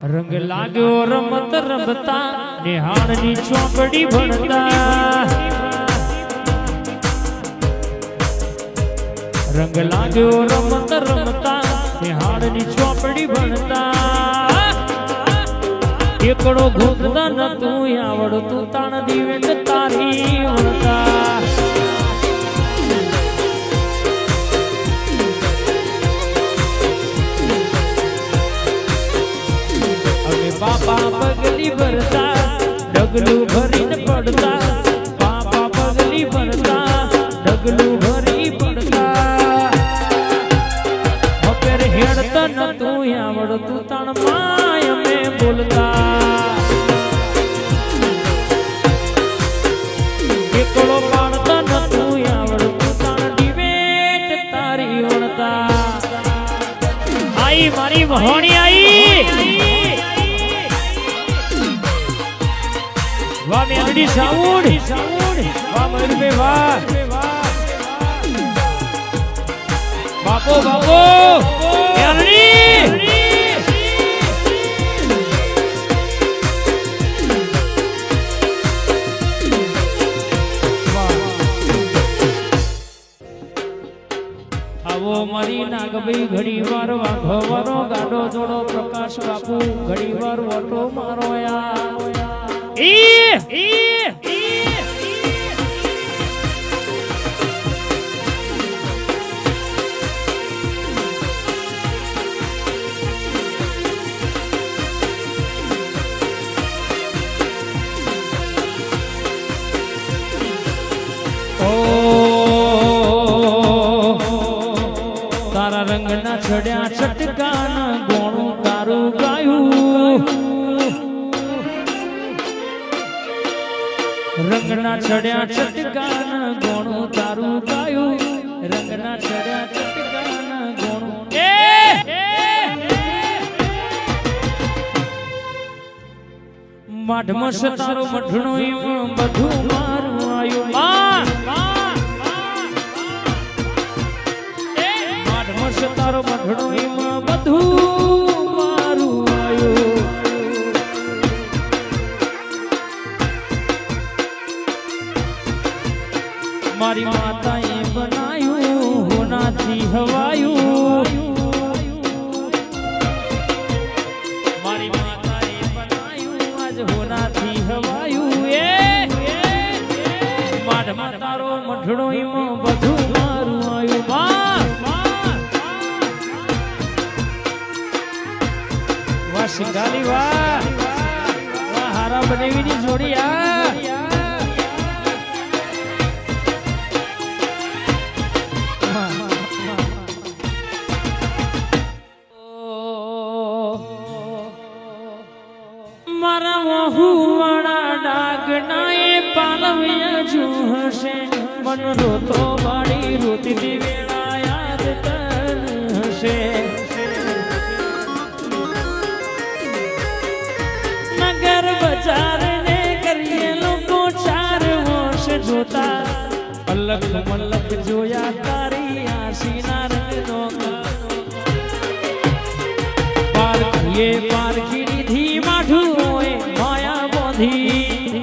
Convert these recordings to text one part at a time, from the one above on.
રંગ લાગ્યો રમત રમતા નિહાળની ચોપડી ભણતા રંગ લાગ્યો રમત રમતા નિહાળની ચોપડી ભણતા એકડો ઘૂંઘતા નતું આવડતું તાણ દિવેટ તારી વળતા બાપા પગલી ભરતા ડગલું ભરીને પડતા બાપા પગલી ભરતા ડગલું ભરી પડતા અપેર હેડતા નતું આવડતું તાણ માય અમે બોલતા એકડો પાડતા નતું આવડતું તાણ દિવેટ તારી વળતા આઈ મારી વહોણી આઈ વાહ મેલડી સાઉન્ડ વાહ મયુરભાઈ વાહ બાપો બાપો મેલડી આવો મારી નાગભાઈ ઘડી વાર વાઘવારો ગાડો જોડો પ્રકાશ બાપુ ઘડી વાર ઓટો મારો તારા રંગના છડ્યા ચટકાના ગોણું તારું ગાયું રંગના છડ્યા ચટકાના ગોણું તારું ગાયું રંગના છડ્યા ચટકાના ગોણું માઢમસ તારો મઢણો એમાં બધું મારું આયું માઢમસ તારો મઢણો એમાં બધું મારું આયું મારી માતાએ બનાયું હોનાથી હવાયું મારી માતાએ બનાયું આજ હોનાથી હવાયું માઢમાં તારો મઢડો એમાં બધું મારું આવ્યું વાહ સિંગાલી વાહ વાહ હારા બનેવીની જોડી મારા વહુવાળા ડાગના એ પાલવ્યા જો હશે મન રોતો વાળી રોતી વેળા યાદ કર હશે નગર બજાર ને કરીએ લોકો ચાર વર્ષ જોતા અલગ મલક જોયા તારી આશીના રંગનો પારખીએ પારખી લીધી માઠું માયા બોધી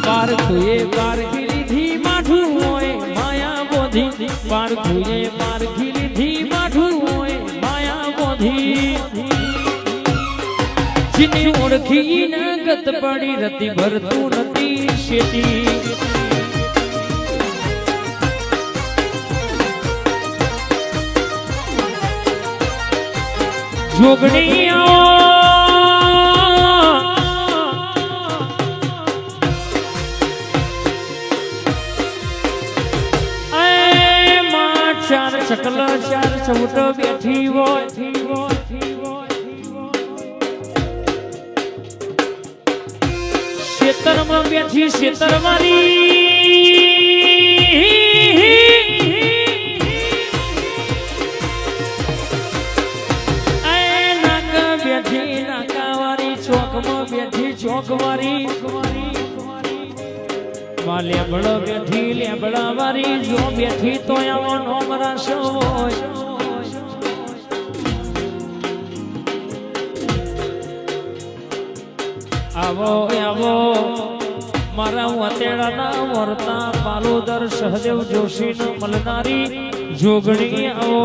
પારખીએ પારખી લીધી માઠું હોય માયા બોધી પારખીએ પારખી લીધી માઠું હોય માયા બોધી જીની ઓળખી ન ગત પડી રતી ભરતું નથી શેતી જોગણી ચાર ચકલા ચાર ચૌટ બેઠી હોય ખેતરમાં બેઠી ખેતર ચોકવારી લેબડો બેઠી લેબડા વારી જો બેઠી તો આવો નોમ રાશો આવો આવો મારા વતેડાના વર્તા પાલોદર સહદેવ જોશીનો મલનારી જોગણી આવો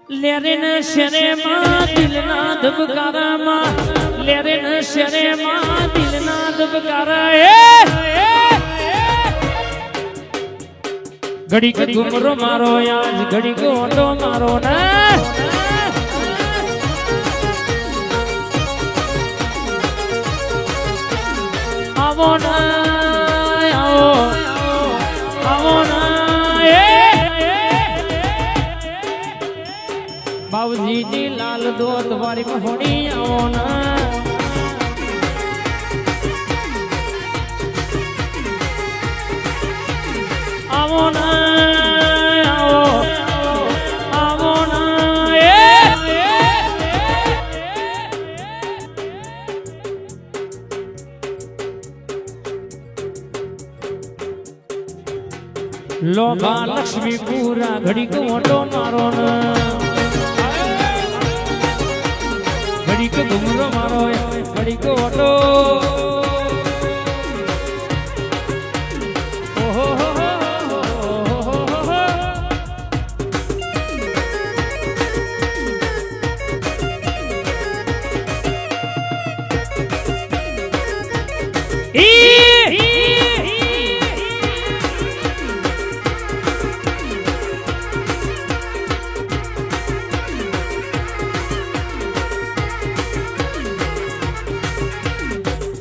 લેરેન શરેમાં દિલના ધબકારામાં લેરેન શરેમાં દિલના ધબકારા ઘડીક ગુમરો મારો આજ ઘડીક ઓટો મારો ને આવો ના આવો આવો ના बाबूजी जी लाल दो तुम्हारी होनी आओ ना आओ ना आओ ना लोभा लक्ष्मी पूरा घड़ी को ओटो मारो ना घड़ी को घुमरो मारो घड़ी को ओटो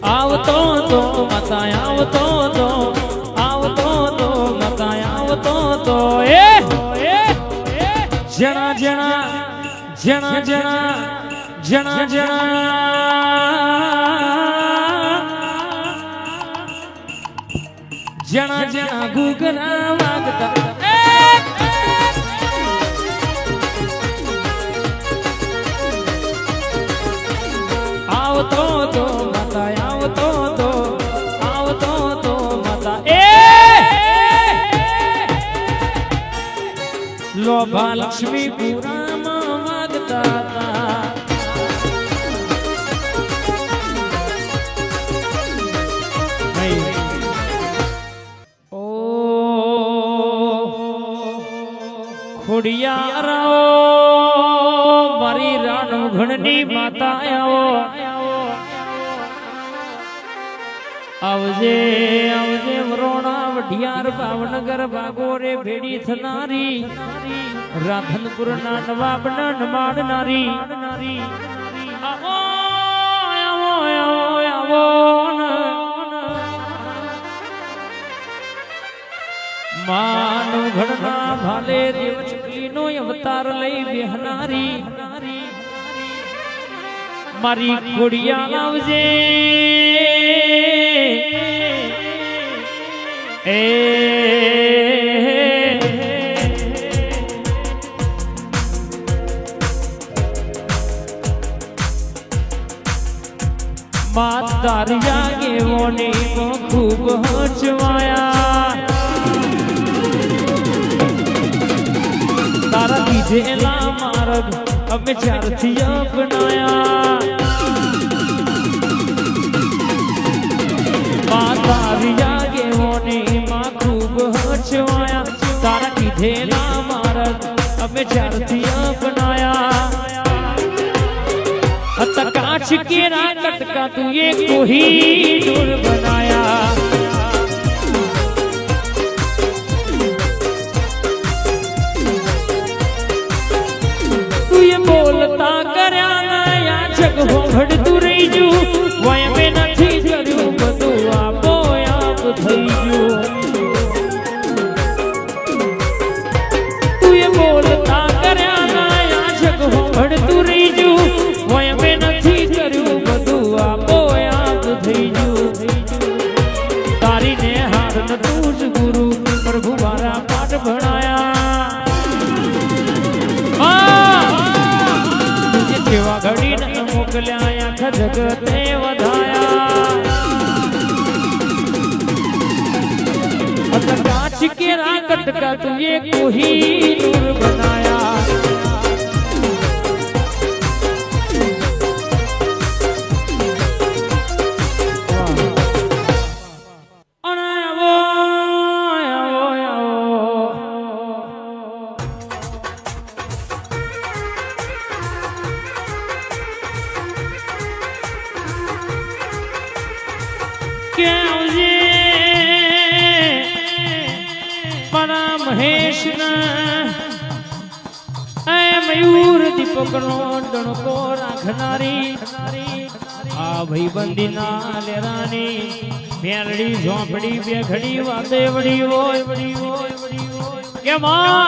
आवतो तो मता आवतो तो मता आवतो तो जना जना जना जना जना जना जना जना गुगना वागता आवतो तो मता आवतो तो मता लोभा लक्ष्मी पूरा मागता ओ खोड़िया राओ मारी राणो घणनी माता आओ आवजे आवजे वरोणा वढियार भावनगर भागोरे भेड़ी थनारी राधनपुर ना नवाब ना नमाडनारी आवो आवो आवो आवो मानो घड़ना भाले देव चुकली नो अवतार लई बेहनारी मारी कोड़िया आवजे मातारिया के वोने को खूब हचवाया तारा दीजेला मार्ग अब चारथी अपनाया मातारिया के वोने माँ खूब हचवाया तारा दीजेला मार्ग अब चारथी अपनाया कांच के राकट का तू ये कोही डोर बनाया तू ये बोलता करया या जग हो घड़ तू रही जू वय में नथी कर्યું બધું આપો આપ થઈ ગયું तू ये बोलता करया या जग हो घड़ तू रही जू वय में नथी कर्યું બધું આપો આપ થઈ ગયું ઘડીને મોકલ્યા આખ જગતે વધાયા कांच के राकट का तुझे कोहिनूर बनाया महेश मयूर दीपक नो डणको राखनारी आ भाई बंदी ना लेरानी मेरड़ी झोंपड़ी बेखड़ी वाते बड़ी होय के मां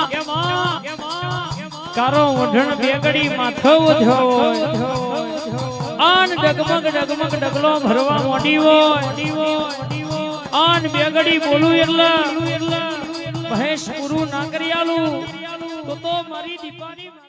कारो वढण बेगड़ी माथो वध्यो आन डगमग डगमग डगलो भरवा मोडी होय आन बेगड़ी बोलू એટલે મહેશ પૂરું ના કરી આલું તો મારી દીપાની